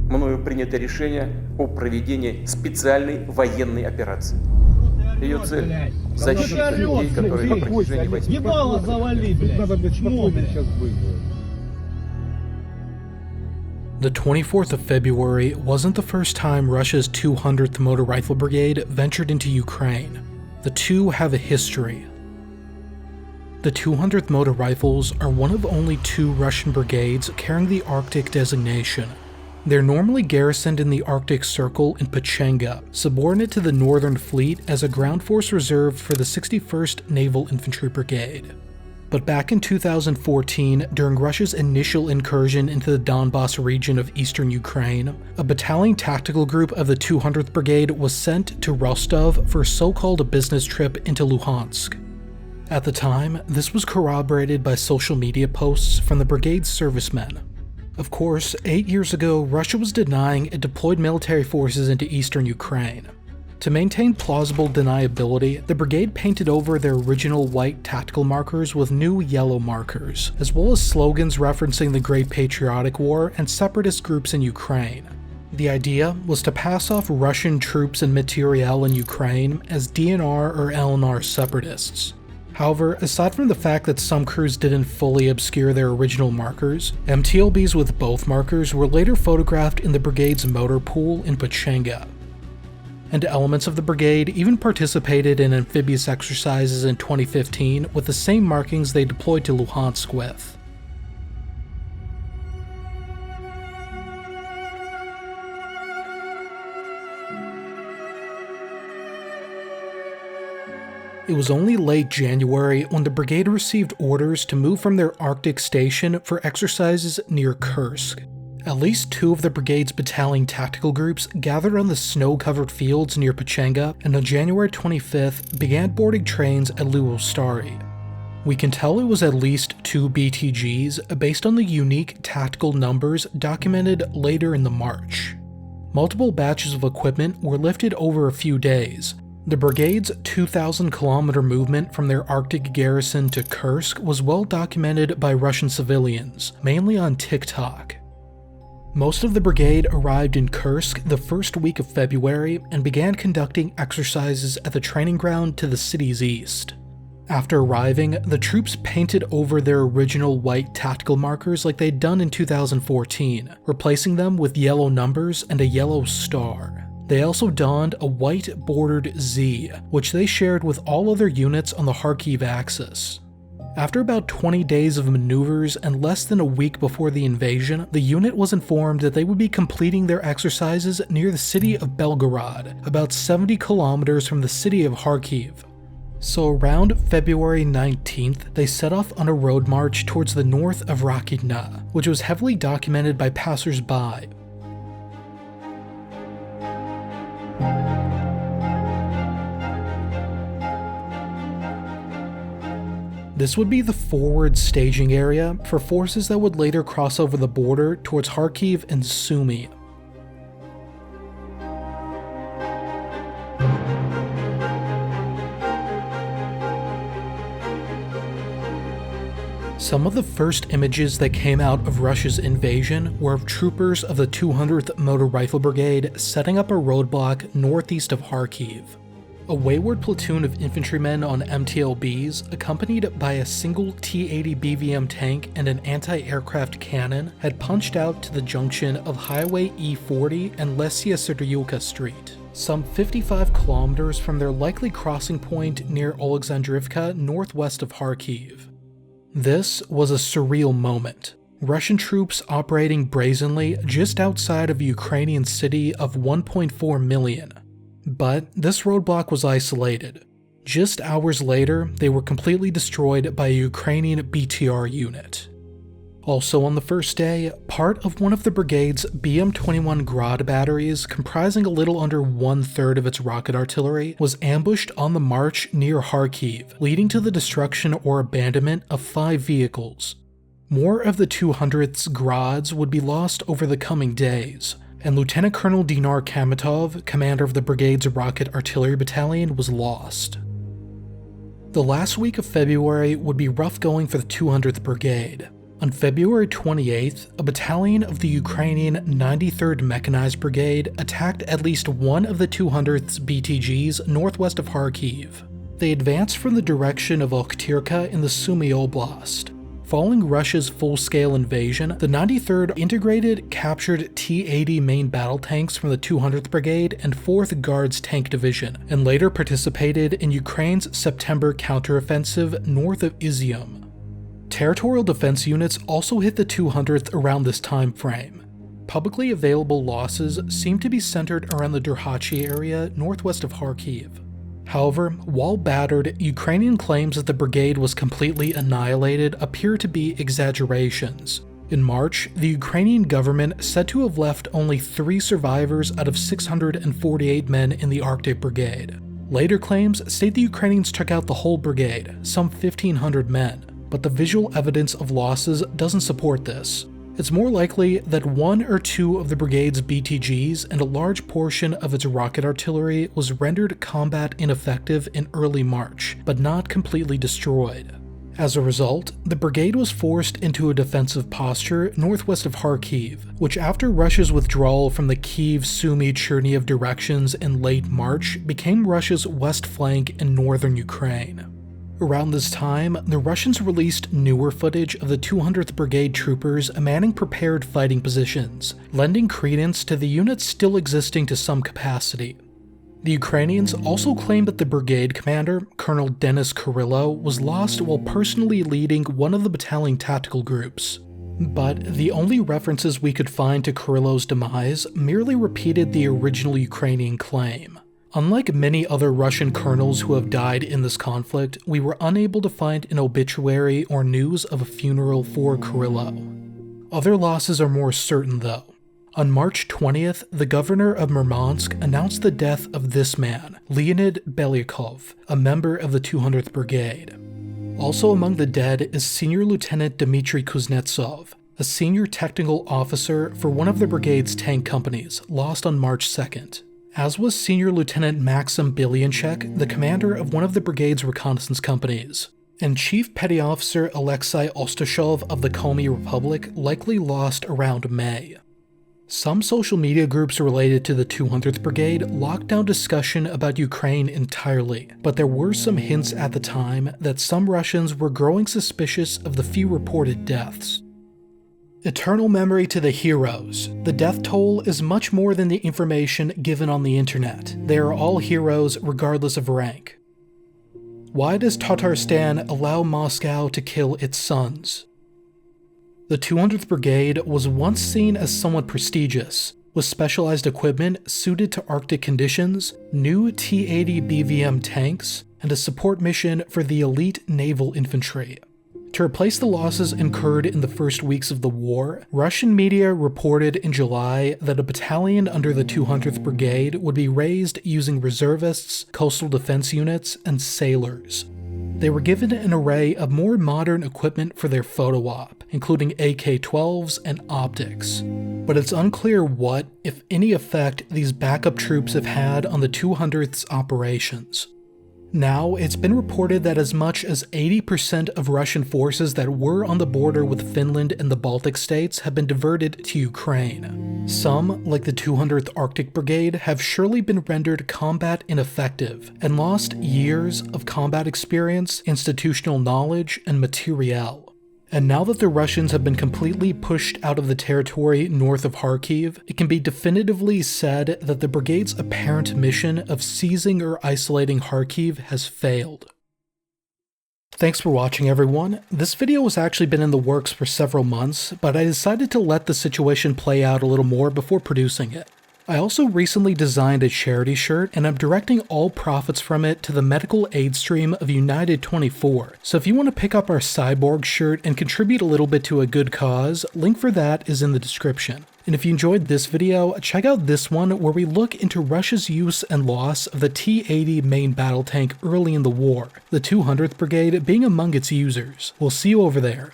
мною принято решение о проведении специальной военной операции. Ее цель – защита людей, которые на протяжении 8 лет... Ебало завали, блядь. Надо, блядь, спокойно сейчас быть. The 24th of February wasn't the first time Russia's 200th Motor Rifle Brigade ventured into Ukraine. The two have a history. The 200th Motor Rifles are one of only two Russian brigades carrying the Arctic designation. They're normally garrisoned in the Arctic Circle in Pechenga, subordinate to the Northern Fleet as a ground force reserve for the 61st Naval Infantry Brigade. But back in 2014, during Russia's initial incursion into the Donbas region of eastern Ukraine, a battalion tactical group of the 200th Brigade was sent to Rostov for a so-called business trip into Luhansk. At the time, this was corroborated by social media posts from the brigade's servicemen. Of course, 8 years ago, Russia was denying it deployed military forces into eastern Ukraine. To maintain plausible deniability, the brigade painted over their original white tactical markers with new yellow markers, as well as slogans referencing the Great Patriotic War and separatist groups in Ukraine. The idea was to pass off Russian troops and materiel in Ukraine as DNR or LNR separatists. However, aside from the fact that some crews didn't fully obscure their original markers, MTLBs with both markers were later photographed in the brigade's motor pool in Pechenga. And elements of the brigade even participated in amphibious exercises in 2015 with the same markings they deployed to Luhansk with. It was only late January when the brigade received orders to move from their Arctic station for exercises near Kursk. At least two of the brigade's battalion tactical groups gathered on the snow-covered fields near Pechenga and on January 25th began boarding trains at Luostari. We can tell it was at least two BTGs based on the unique tactical numbers documented later in the march. Multiple batches of equipment were lifted over a few days. The brigade's 2,000-kilometer movement from their Arctic garrison to Kursk was well documented by Russian civilians, mainly on TikTok. Most of the brigade arrived in Kursk the first week of February and began conducting exercises at the training ground to the city's east. After arriving, the troops painted over their original white tactical markers like they'd done in 2014, replacing them with yellow numbers and a yellow star. They also donned a white bordered Z, which they shared with all other units on the Kharkiv axis. After about 20 days of maneuvers and less than a week before the invasion, the unit was informed that they would be completing their exercises near the city of Belgorod, about 70 kilometers from the city of Kharkiv. So around February 19th, they set off on a road march towards the north of Rakitna, which was heavily documented by passers-by. This would be the forward staging area for forces that would later cross over the border towards Kharkiv and Sumy. Some of the first images that came out of Russia's invasion were of troopers of the 200th Motor Rifle Brigade setting up a roadblock northeast of Kharkiv. A wayward platoon of infantrymen on MTLBs, accompanied by a single T-80 BVM tank and an anti-aircraft cannon, had punched out to the junction of Highway E40 and Lesia Serdyuka Street, some 55 kilometers from their likely crossing point near Alexandrivka northwest of Kharkiv. This was a surreal moment. Russian troops operating brazenly just outside of a Ukrainian city of 1.4 million. But this roadblock was isolated. Just hours later, they were completely destroyed by a Ukrainian BTR unit. Also on the first day, part of one of the brigade's BM-21 Grad batteries, comprising a little under 1/3 of its rocket artillery, was ambushed on the march near Kharkiv, leading to the destruction or abandonment of 5 vehicles. More of the 200th's Grads would be lost over the coming days, and Lieutenant Colonel Dinar Kamatov, commander of the brigade's rocket artillery battalion, was lost. The last week of February would be rough going for the 200th Brigade. On February 28th, a battalion of the Ukrainian 93rd Mechanized Brigade attacked at least one of the 200th BTGs northwest of Kharkiv. They advanced from the direction of Okhtyrka in the Sumy Oblast. Following Russia's full-scale invasion, the 93rd integrated, captured T-80 main battle tanks from the 200th Brigade and 4th Guards Tank Division, and later participated in Ukraine's September counteroffensive north of Izium. Territorial defense units also hit the 200th around this time frame. Publicly available losses seem to be centered around the Derhachi area northwest of Kharkiv. However, while battered, Ukrainian claims that the brigade was completely annihilated appear to be exaggerations. In March, the Ukrainian government said to have left only 3 survivors out of 648 men in the Arctic Brigade. Later claims state the Ukrainians took out the whole brigade, some 1,500 men, but the visual evidence of losses doesn't support this. It's more likely that 1 or 2 of the brigade's BTGs and a large portion of its rocket artillery was rendered combat ineffective in early March, but not completely destroyed. As a result, the brigade was forced into a defensive posture northwest of Kharkiv, which after Russia's withdrawal from the Kyiv-Sumy-Chernihiv directions in late March became Russia's west flank in northern Ukraine. Around this time, the Russians released newer footage of the 200th Brigade troopers manning prepared fighting positions, lending credence to the units still existing to some capacity. The Ukrainians also claimed that the brigade commander, Colonel Denis Kurylo, was lost while personally leading one of the battalion tactical groups. But the only references we could find to Kurylo's demise merely repeated the original Ukrainian claim. Unlike many other Russian colonels who have died in this conflict, we were unable to find an obituary or news of a funeral for Kurylo. Other losses are more certain though. On March 20th, the governor of Murmansk announced the death of this man, Leonid Belyakov, a member of the 200th Brigade. Also among the dead is Senior Lieutenant Dmitry Kuznetsov, a senior technical officer for one of the brigade's tank companies, lost on March 2nd. As was Senior Lieutenant Maxim Bilyanchek, the commander of one of the brigade's reconnaissance companies. And Chief Petty Officer Alexei Ostashov of the Komi Republic likely lost around May. Some social media groups related to the 200th Brigade locked down discussion about Ukraine entirely, but there were some hints at the time that some Russians were growing suspicious of the few reported deaths. Eternal memory to the heroes. The death toll is much more than the information given on the internet. They are all heroes regardless of rank. Why does Tatarstan allow Moscow to kill its sons? The 200th Brigade was once seen as somewhat prestigious, with specialized equipment suited to Arctic conditions, new T-80 BVM tanks, and a support mission for the elite naval infantry. To replace the losses incurred in the first weeks of the war, Russian media reported in July that a battalion under the 200th Brigade would be raised using reservists, coastal defense units, and sailors. They were given an array of more modern equipment for their photo op, including AK-12s and optics. But it's unclear what, if any effect, these backup troops have had on the 200th's operations. Now, it's been reported that as much as 80% of Russian forces that were on the border with Finland and the Baltic states have been diverted to Ukraine. Some, like the 200th Arctic Brigade, have surely been rendered combat ineffective and lost years of combat experience, institutional knowledge, and materiel. And now that the Russians have been completely pushed out of the territory north of Kharkiv, it can be definitively said that the brigade's apparent mission of seizing or isolating Kharkiv has failed. Thanks for watching, everyone. This video has actually been in the works for several months, but I decided to let the situation play out a little more before producing it. I also recently designed a charity shirt, and I'm directing all profits from it to the medical aid stream of United 24. So if you want to pick up our Cyborg shirt and contribute a little bit to a good cause, link for that is in the description. And if you enjoyed this video, check out this one where we look into Russia's use and loss of the T-80 main battle tank early in the war, the 200th Brigade being among its users. We'll see you over there.